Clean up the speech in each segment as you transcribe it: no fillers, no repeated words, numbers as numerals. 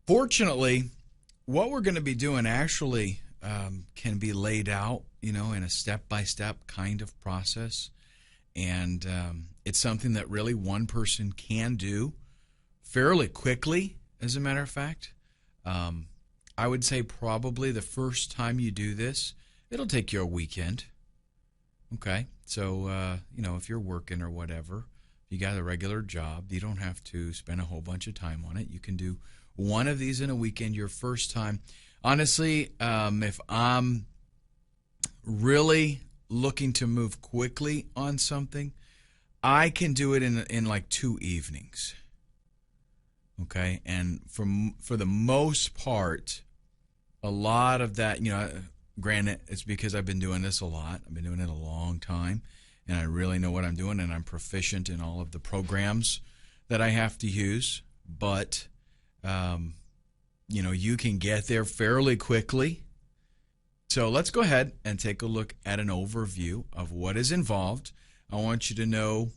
Fortunately, what we're going to be doing actually can be laid out, in a step-by-step kind of process. And it's something that really one person can do fairly quickly, as a matter of fact. I would say probably the first time you do this, it'll take you a weekend. Okay, so, if you're working or whatever, if you got a regular job, you don't have to spend a whole bunch of time on it. You can do one of these in a weekend your first time. Honestly, if I'm really looking to move quickly on something, I can do it in like 2 evenings. Okay, and for the most part, a lot of that, granted, it's because I've been doing this a lot. I've been doing it a long time, and I really know what I'm doing, and I'm proficient in all of the programs that I have to use. But, you can get there fairly quickly. So let's go ahead and take a look at an overview of what is involved. I want you to know,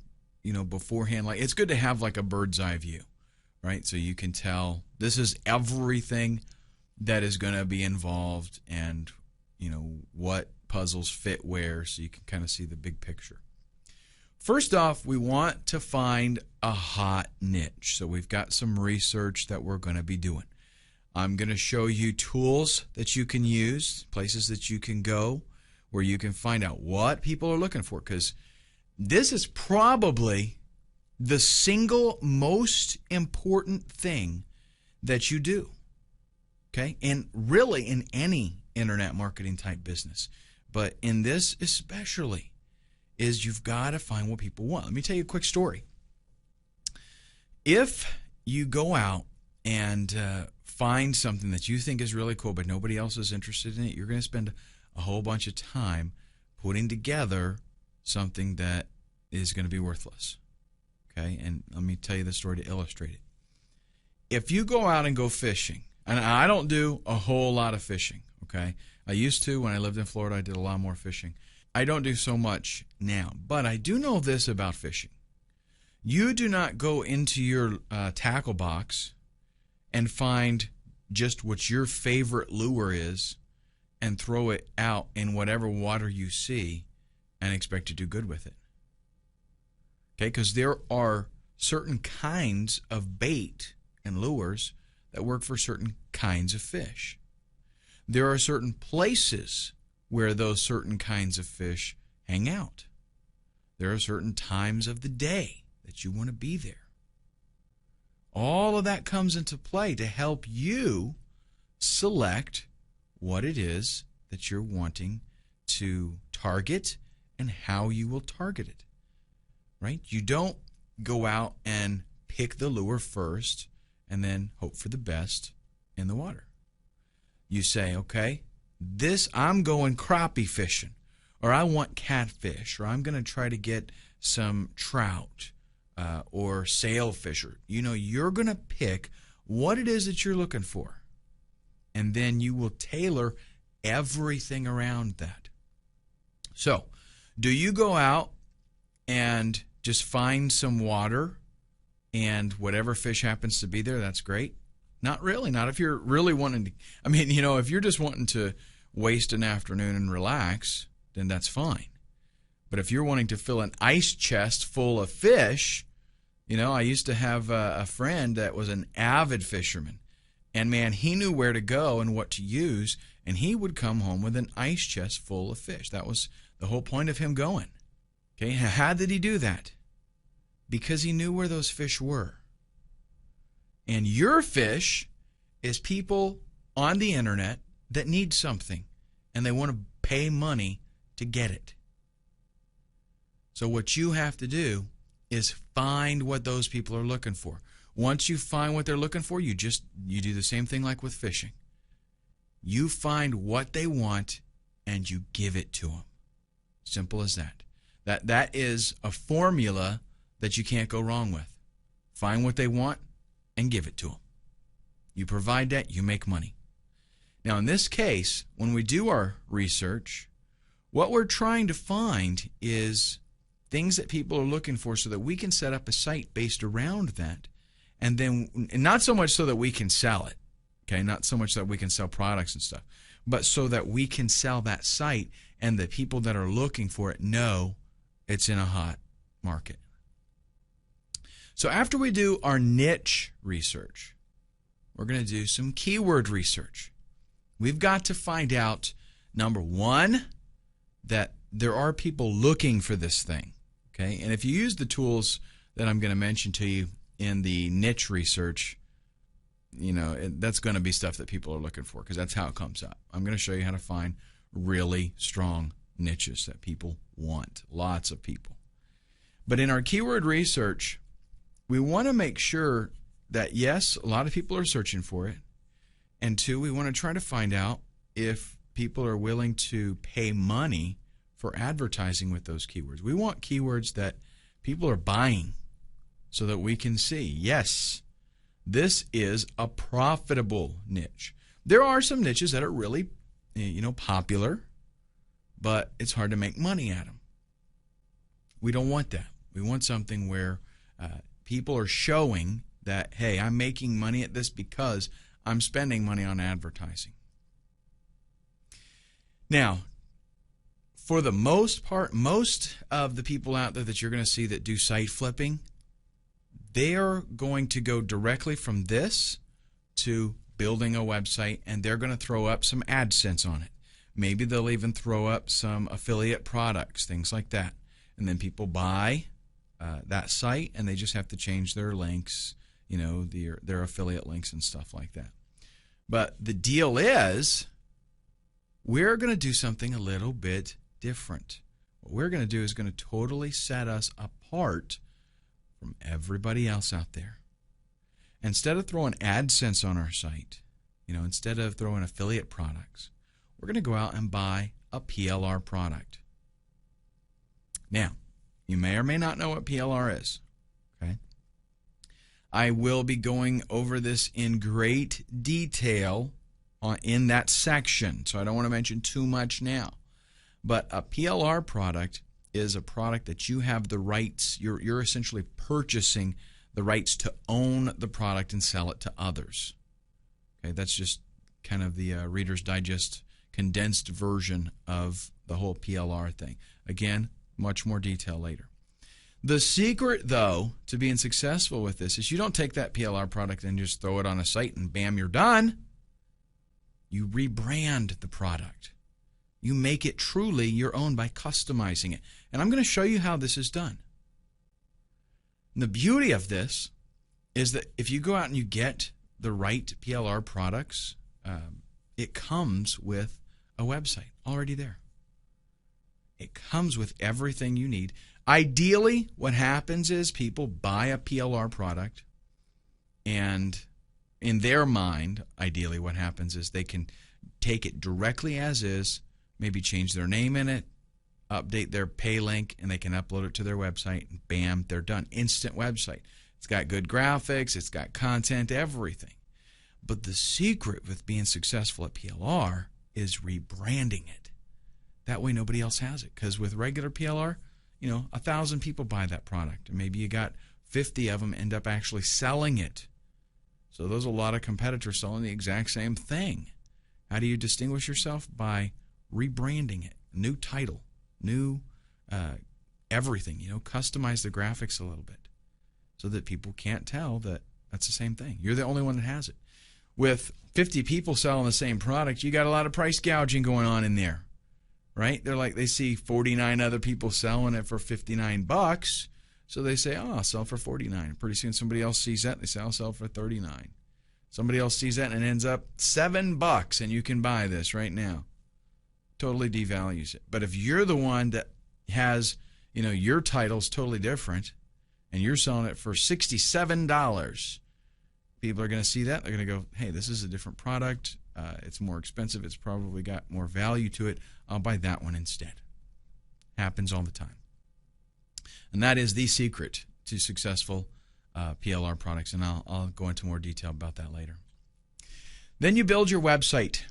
beforehand, like it's good to have like a bird's eye view, right? So you can tell this is everything that is going to be involved and, what puzzles fit where, so you can kind of see the big picture. First off, we want to find a hot niche. So we've got some research that we're going to be doing. I'm going to show you tools that you can use, places that you can go where you can find out what people are looking for, because this is probably the single most important thing that you do, okay? And really in any internet marketing type business, but in this especially, is you've got to find what people want. Let me tell you a quick story. If you go out and find something that you think is really cool, but nobody else is interested in it, you're going to spend a whole bunch of time putting together something that is going to be worthless. Okay, and let me tell you the story to illustrate it. If you go out and go fishing, and I don't do a whole lot of fishing, okay? I used to when I lived in Florida. I did a lot more fishing. I don't do so much now, but I do know this about fishing. You do not go into your tackle box and find just what your favorite lure is and throw it out in whatever water you see and expect to do good with it. Okay, because there are certain kinds of bait and lures that work for certain kinds of fish. There are certain places where those certain kinds of fish hang out. There are certain times of the day that you want to be there. All of that comes into play to help you select what it is that you're wanting to target and how you will target it. Right? You don't go out and pick the lure first and then hope for the best in the water. You say, okay, I'm going crappie fishing, or I want catfish, or I'm going to try to get some trout or sailfish. You're going to pick what it is that you're looking for, and then you will tailor everything around that. So, do you go out and just find some water and whatever fish happens to be there, that's great? Not really. Not if you're really wanting to. If you're just wanting to waste an afternoon and relax, then that's fine. But if you're wanting to fill an ice chest full of fish, I used to have a friend that was an avid fisherman. And man, he knew where to go and what to use, and he would come home with an ice chest full of fish. That was the whole point of him going. Okay, how did he do that? Because he knew where those fish were. And your fish is people on the internet that need something, and they want to pay money to get it. So what you have to do is find what those people are looking for. Once you find what they're looking for, you do the same thing like with fishing. You find what they want, and you give it to them. Simple as that. That is a formula that you can't go wrong with. Find what they want and give it to them. You provide that, you make money. Now, in this case, when we do our research, what we're trying to find is things that people are looking for so that we can set up a site based around that, and not so much so that we can sell it. Okay, not so much that we can sell products and stuff, but so that we can sell that site and the people that are looking for it know it's in a hot market. So after we do our niche research, we're going to do some keyword research. We've got to find out, number one, that there are people looking for this thing. Okay, and if you use the tools that I'm going to mention to you in the niche research, that's going to be stuff that people are looking for, because that's how it comes up. I'm going to show you how to find really strong niches that people want, lots of people. But in our keyword research, we want to make sure that, yes, a lot of people are searching for it, and two, we want to try to find out if people are willing to pay money for advertising with those keywords. We want keywords that people are buying so that we can see, yes, this is a profitable niche. There are some niches that are really, popular, but it's hard to make money at them. We don't want that. We want something where people are showing that, hey, I'm making money at this because I'm spending money on advertising. Now, for the most part, most of the people out there that you're going to see that do site flipping, they're going to go directly from this to building a website, and they're going to throw up some AdSense on it. Maybe they'll even throw up some affiliate products, things like that. And then people buy that site, and they just have to change their links, their affiliate links and stuff like that. But the deal is, we're going to do something a little bit different. What we're going to do is going to totally set us apart from everybody else out there. Instead of throwing AdSense on our site, instead of throwing affiliate products, we're going to go out and buy a PLR product. Now, you may or may not know what PLR is. Okay? I will be going over this in great detail in that section, so I don't want to mention too much now. But a PLR product is a product that you have the rights, you're essentially purchasing the rights to own the product and sell it to others. Okay, that's just kind of the Reader's Digest condensed version of the whole PLR thing. Again, much more detail later. The secret, though, to being successful with this is you don't take that PLR product and just throw it on a site and bam, you're done. You rebrand the product. You make it truly your own by customizing it. And I'm going to show you how this is done. And the beauty of this is that if you go out and you get the right PLR products, it comes with a website already there. It comes with everything you need. Ideally, what happens is people buy a PLR product, and in their mind, ideally what happens is they can take it directly as is, maybe change their name in it, update their pay link, and they can upload it to their website, and bam, they're done. Instant website. It's got good graphics, it's got content, everything. But the secret with being successful at PLR is rebranding it. That way nobody else has it. Because with regular PLR, 1,000 people buy that product, and maybe you got 50 of them end up actually selling it. So there's a lot of competitors selling the exact same thing. How do you distinguish yourself? By rebranding it. New title, new everything. Customize the graphics a little bit so that people can't tell that that's the same thing. You're the only one that has it. With 50 people selling the same product, you got a lot of price gouging going on in there, right? They see 49 other people selling it for $59, so they say, oh, I'll sell for 49. Pretty soon somebody else sees that, and they say, I'll sell for 39. Somebody else sees that, and it ends up $7, and you can buy this right now. Totally devalues it. But if you're the one that has, your title's totally different, and you're selling it for $67, people are going to see that. They're going to go, hey, this is a different product. It's more expensive. It's probably got more value to it. I'll buy that one instead. Happens all the time. And that is the secret to successful PLR products, and I'll go into more detail about that later. Then you build your website,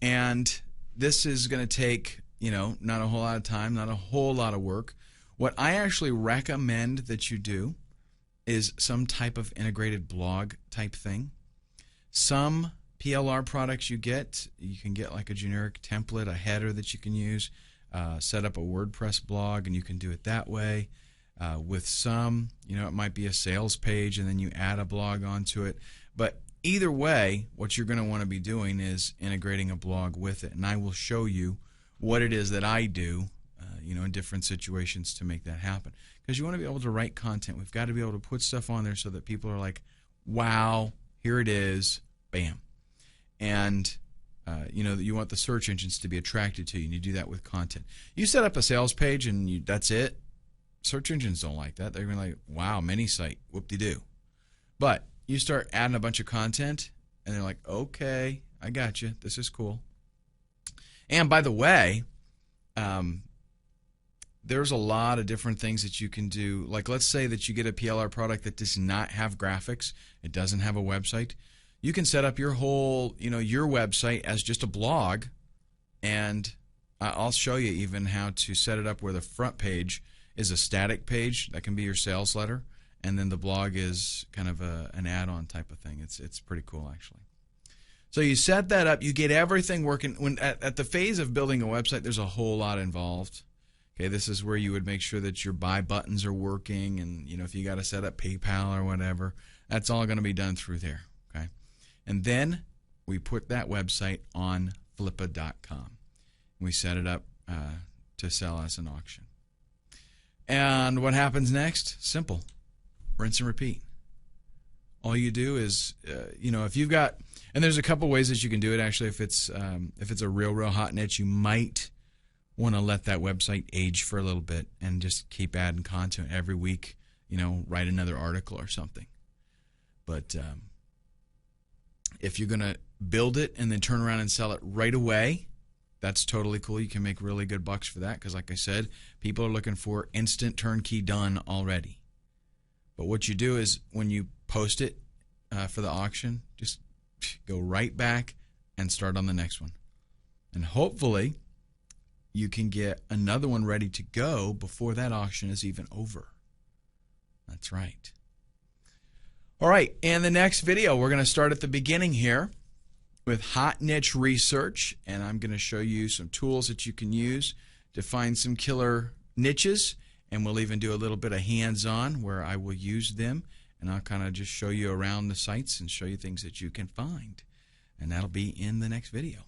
and this is going to take, not a whole lot of time, not a whole lot of work. What I actually recommend that you do is some type of integrated blog type thing. Some PLR products you can get like a generic template, a header that you can use, set up a WordPress blog, and you can do it that way. With some, it might be a sales page and then you add a blog onto it. But either way, what you're going to want to be doing is integrating a blog with it. And I will show you what it is that I do, in different situations to make that happen. Because you want to be able to write content. We've got to be able to put stuff on there so that people are like, wow, here it is, bam. And you want the search engines to be attracted to you, and you do that with content. You set up a sales page and that's it. Search engines don't like that. They're going to be like, wow, mini site, whoop-de-doo. But you start adding a bunch of content, and they're like, okay, I got you. This is cool. And by the way, there's a lot of different things that you can do. Like, let's say that you get a PLR product that does not have graphics. It doesn't have a website. You can set up your whole, your website as just a blog, and I'll show you even how to set it up where the front page is a static page. That can be your sales letter, and then the blog is kind of an add-on type of thing. It's pretty cool, actually. So you set that up. You get everything working. When at the phase of building a website, there's a whole lot involved. Okay, this is where you would make sure that your buy buttons are working, and if you got to set up PayPal or whatever, that's all going to be done through there. Okay, and then we put that website on Flippa.com. We set it up to sell as an auction. And what happens next? Simple. Rinse and repeat. All you do is, if you've got, and there's a couple ways that you can do it. Actually, if it's a real hot niche, you might want to let that website age for a little bit and just keep adding content every week. Write another article or something. But if you're going to build it and then turn around and sell it right away, that's totally cool. You can make really good bucks for that because, like I said, people are looking for instant turnkey done already. But what you do is when you post it for the auction, just go right back and start on the next one. And hopefully you can get another one ready to go before that auction is even over. That's right. All right, in the next video, we're going to start at the beginning here with hot niche research, and I'm going to show you some tools that you can use to find some killer niches, and we'll even do a little bit of hands-on where I will use them, and I'll kind of just show you around the sites and show you things that you can find, and that'll be in the next video.